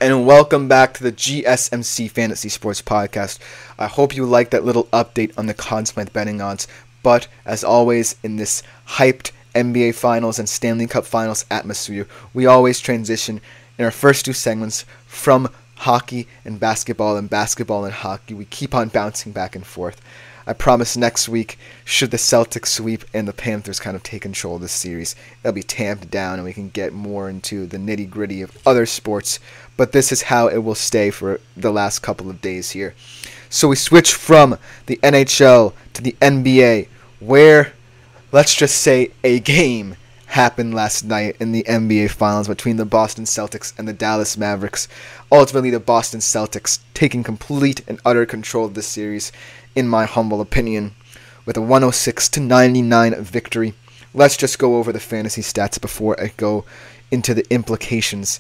and welcome back to the GSMC Fantasy Sports Podcast. I hope you liked that little update on the Conn Smythe betting odds, but as always in this hyped NBA Finals and Stanley Cup Finals atmosphere, we always transition in our first two segments from hockey and basketball and hockey. We keep on bouncing back and forth. I promise next week, should the Celtics sweep and the Panthers kind of take control of this series, it'll be tamped down and we can get more into the nitty-gritty of other sports. But this is how it will stay for the last couple of days here. So we switch from the NHL to the NBA, where, let's just say, a game happened last night in the NBA Finals between the Boston Celtics and the Dallas Mavericks. Ultimately, the Boston Celtics taking complete and utter control of this series, in my humble opinion, with a 106-99 victory. Let's just go over the fantasy stats before I go into the implications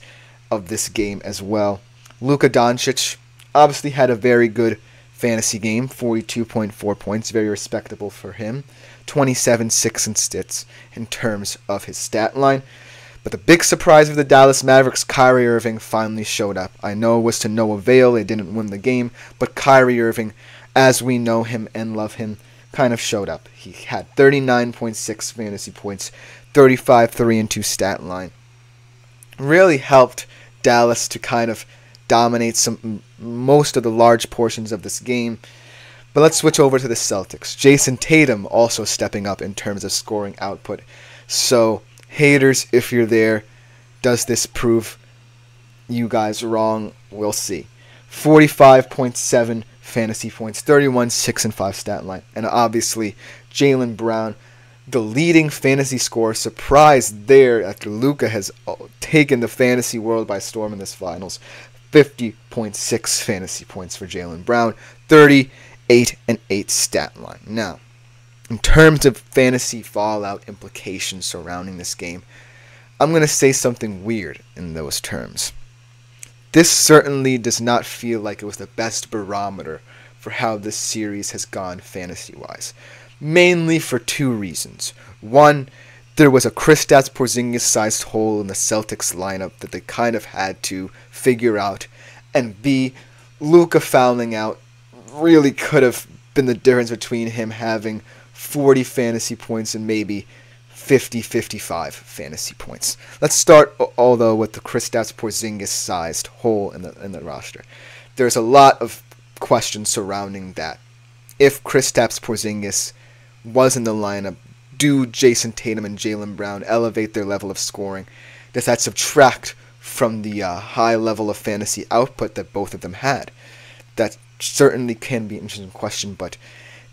of this game as well. Luka Doncic obviously had a very good fantasy game, 42.4 points, very respectable for him. 27, 6, and 6 in terms of his stat line. But the big surprise of the Dallas Mavericks, Kyrie Irving, finally showed up. I know it was to no avail, they didn't win the game, but Kyrie Irving, as we know him and love him, kind of showed up. He had 39.6 fantasy points, 35, 3, and 2 stat line. Really helped Dallas to kind of dominate most of the large portions of this game. But let's switch over to the Celtics. Jason Tatum also stepping up in terms of scoring output. So, haters, if you're there, does this prove you guys wrong? We'll see. 45.7 fantasy points, 31, 6, and 5 stat line. And obviously, Jaylen Brown, the leading fantasy scorer, surprised there after Luka has taken the fantasy world by storm in this finals. 50.6 fantasy points for Jaylen Brown, 38 and 8 stat line. Now, in terms of fantasy fallout implications surrounding this game, I'm going to say something weird in those terms. This certainly does not feel like it was the best barometer for how this series has gone fantasy-wise. Mainly for two reasons. One, there was a Kristaps Porzingis-sized hole in the Celtics lineup that they kind of had to figure out. And B, Luka fouling out really could have been the difference between him having 40 fantasy points and maybe 50-55 fantasy points. Let's start, although, with the Kristaps Porzingis-sized hole in the roster. There's a lot of questions surrounding that. If Kristaps Porzingis was in the lineup, do Jason Tatum and Jaylen Brown elevate their level of scoring? Does that subtract from the high level of fantasy output that both of them had? That certainly can be an interesting question, but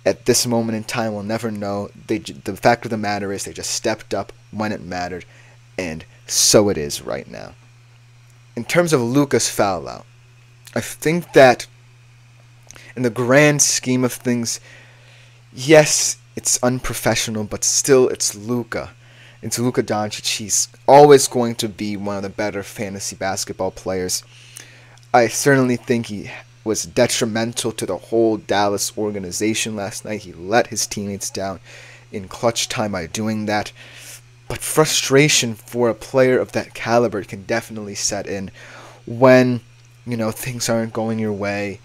at this moment in time, we'll never know. The fact of the matter is they just stepped up when it mattered, and so it is right now. In terms of Luka's foul out, I think that in the grand scheme of things, yes, it's unprofessional, but still it's Luka. It's Luka Doncic. He's always going to be one of the better fantasy basketball players. I certainly think he was detrimental to the whole Dallas organization last night. He let his teammates down in clutch time by doing that. But frustration for a player of that caliber can definitely set in when, things aren't going your way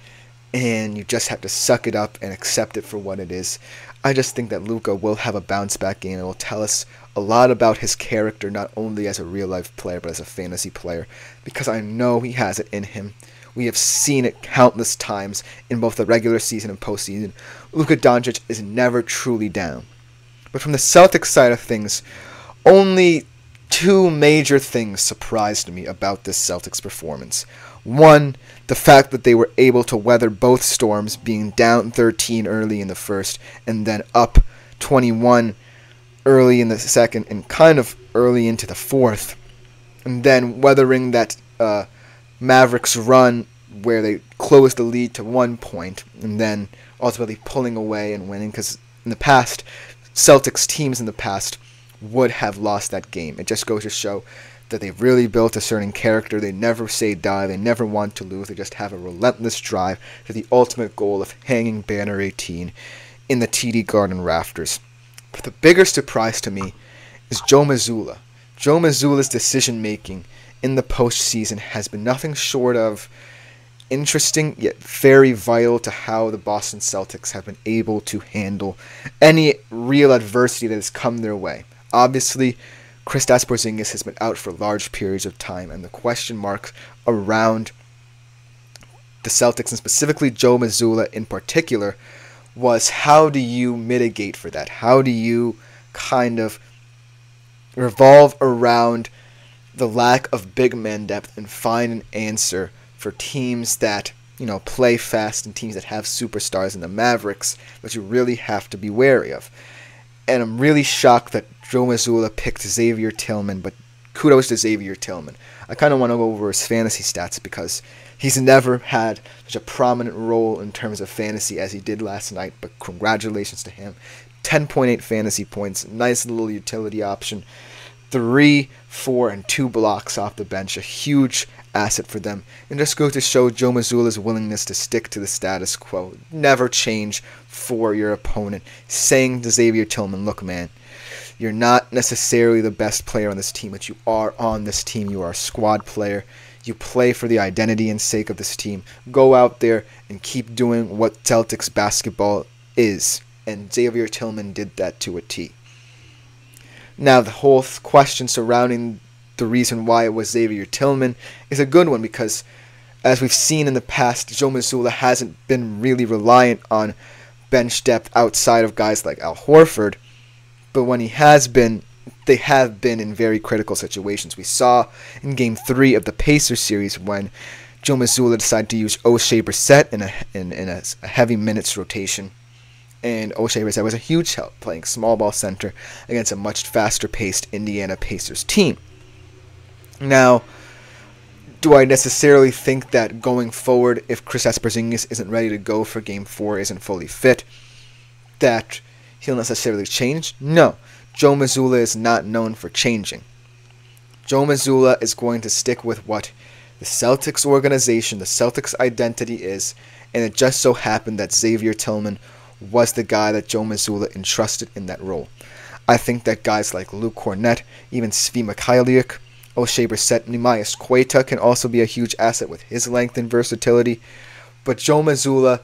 and you just have to suck it up and accept it for what it is. I just think that Luka will have a bounce back game. It will tell us a lot about his character, not only as a real life player, but as a fantasy player, because I know he has it in him. We have seen it countless times in both the regular season and postseason. Luka Doncic is never truly down. But from the Celtics side of things, only two major things surprised me about this Celtics performance. One, the fact that they were able to weather both storms, being down 13 early in the first and then up 21 early in the second and kind of early into the fourth. And then weathering that Mavericks run where they closed the lead to 1 point and then ultimately pulling away and winning, because in the past, Celtics teams in the past would have lost that game. It just goes to show that they've really built a certain character. They never say die. They never want to lose. They just have a relentless drive to the ultimate goal of hanging banner 18 in the TD Garden rafters. But the bigger surprise to me is Joe Mazzulla. Joe Mazzulla's decision-making in the postseason has been nothing short of interesting, yet very vital to how the Boston Celtics have been able to handle any real adversity that has come their way. Obviously, Kristaps Porzingis has been out for large periods of time, and the question marks around the Celtics, and specifically Joe Mazzulla in particular, was how do you mitigate for that? How do you kind of revolve around the lack of big man depth and find an answer for teams that, play fast and teams that have superstars in the Mavericks that you really have to be wary of? And I'm really shocked that Joe Mazzulla picked Xavier Tillman, but kudos to Xavier Tillman. I kind of want to go over his fantasy stats because he's never had such a prominent role in terms of fantasy as he did last night, but congratulations to him. 10.8 fantasy points, nice little utility option. 3, 4, and 2 blocks off the bench, a huge asset for them. And just goes to show Joe Mazzulla's willingness to stick to the status quo, never change for your opponent, saying to Xavier Tillman, look man, you're not necessarily the best player on this team, but you are on this team. You are a squad player. You play for the identity and sake of this team. Go out there and keep doing what Celtics basketball is. And Xavier Tillman did that to a T. Now, the whole question surrounding the reason why it was Xavier Tillman is a good one because, as we've seen in the past, Joe Mazzulla hasn't been really reliant on bench depth outside of guys like Al Horford. But when he has been, they have been in very critical situations. We saw in Game 3 of the Pacers series when Joe Mazzulla decided to use O'Shea Brissett in a heavy minutes rotation. And O'Shea Brissett was a huge help playing small ball center against a much faster-paced Indiana Pacers team. Now, do I necessarily think that going forward, if Kristaps Porzingis isn't ready to go for Game 4, isn't fully fit, that he'll necessarily change? No. Joe Mazzulla is not known for changing. Joe Mazzulla is going to stick with what the Celtics organization, the Celtics identity is, and it just so happened that Xavier Tillman was the guy that Joe Mazzulla entrusted in that role. I think that guys like Luke Kornet, even Svi Mikhailiuk, O'Shea Brissett, Neemias Queta can also be a huge asset with his length and versatility. But Joe Mazzulla,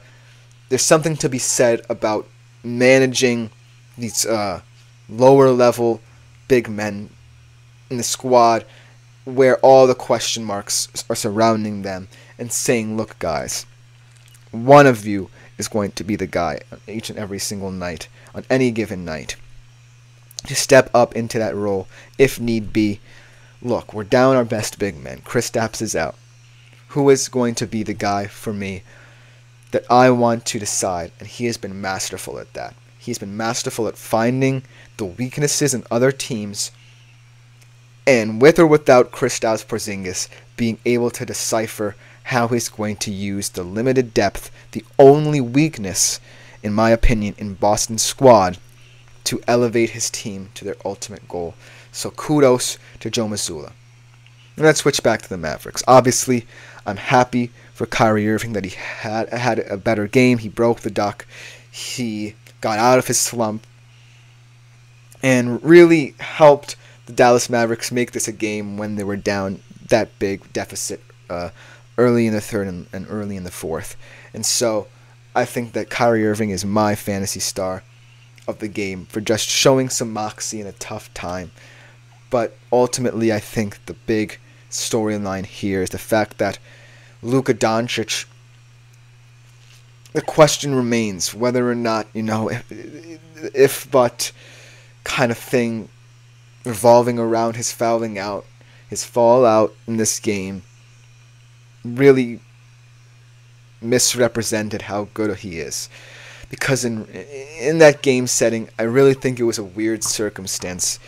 there's something to be said about managing these lower level big men in the squad where all the question marks are surrounding them and saying, look guys, one of you is going to be the guy on each and every single night, on any given night, to step up into that role if need be. Look, we're down our best big men. Kristaps is out. Who is going to be the guy for me that I want to decide? And he has been masterful at that. He's been masterful at finding the weaknesses in other teams, and with or without Kristaps Porzingis, being able to decipher how he's going to use the limited depth, the only weakness, in my opinion, in Boston's squad, to elevate his team to their ultimate goal. So kudos to Joe Mazzulla. And let's switch back to the Mavericks. Obviously, I'm happy for Kyrie Irving that he had a better game. He broke the duck. He got out of his slump and really helped the Dallas Mavericks make this a game when they were down that big deficit early in the third and early in the fourth. And so I think that Kyrie Irving is my fantasy star of the game for just showing some moxie in a tough time. But ultimately, I think the big storyline here is the fact that Luka Doncic, the question remains whether or not, if but kind of thing revolving around his fouling out, his fallout in this game, really misrepresented how good he is. Because in that game setting, I really think it was a weird circumstance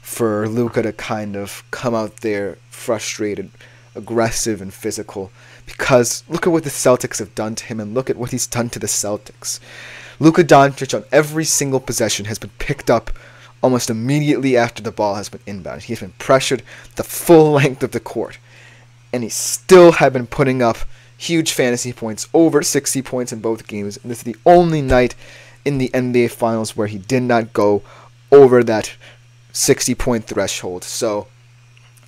for Luka to kind of come out there frustrated, aggressive, and physical. Because look at what the Celtics have done to him, and look at what he's done to the Celtics. Luka Doncic on every single possession has been picked up almost immediately after the ball has been inbounded. He has been pressured the full length of the court. And he still had been putting up huge fantasy points, over 60 points in both games. And this is the only night in the NBA Finals where he did not go over that 60-point threshold. So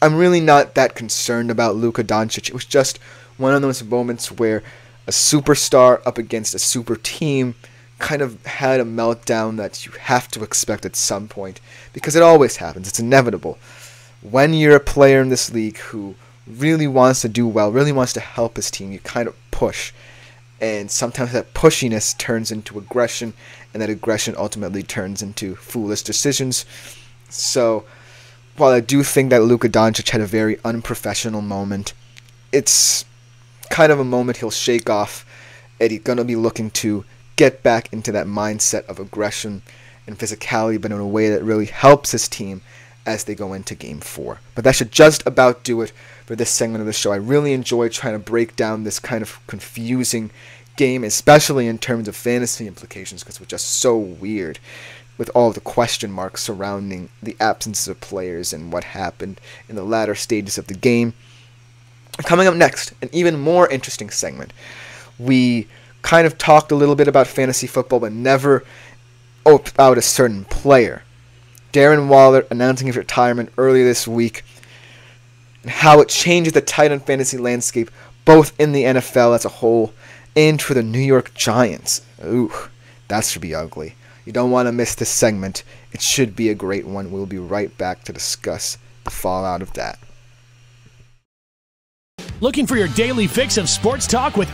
I'm really not that concerned about Luka Doncic. It was just one of those moments where a superstar up against a super team kind of had a meltdown that you have to expect at some point, because it always happens. It's inevitable. When you're a player in this league who really wants to do well, really wants to help his team, you kind of push. And sometimes that pushiness turns into aggression, and that aggression ultimately turns into foolish decisions. So, while I do think that Luka Doncic had a very unprofessional moment, it's kind of a moment he'll shake off, and he's going to be looking to get back into that mindset of aggression and physicality, but in a way that really helps his team as they go into Game 4. But that should just about do it for this segment of the show. I really enjoyed trying to break down this kind of confusing game, especially in terms of fantasy implications, because it was just so weird with all the question marks surrounding the absence of players and what happened in the latter stages of the game. Coming up next, an even more interesting segment. We kind of talked a little bit about fantasy football, but never about a certain player. Darren Waller announcing his retirement earlier this week, and how it changes the tight end fantasy landscape, both in the NFL as a whole and for the New York Giants. Ooh, that should be ugly. You don't want to miss this segment. It should be a great one. We'll be right back to discuss the fallout of that. Looking for your daily fix of sports talk with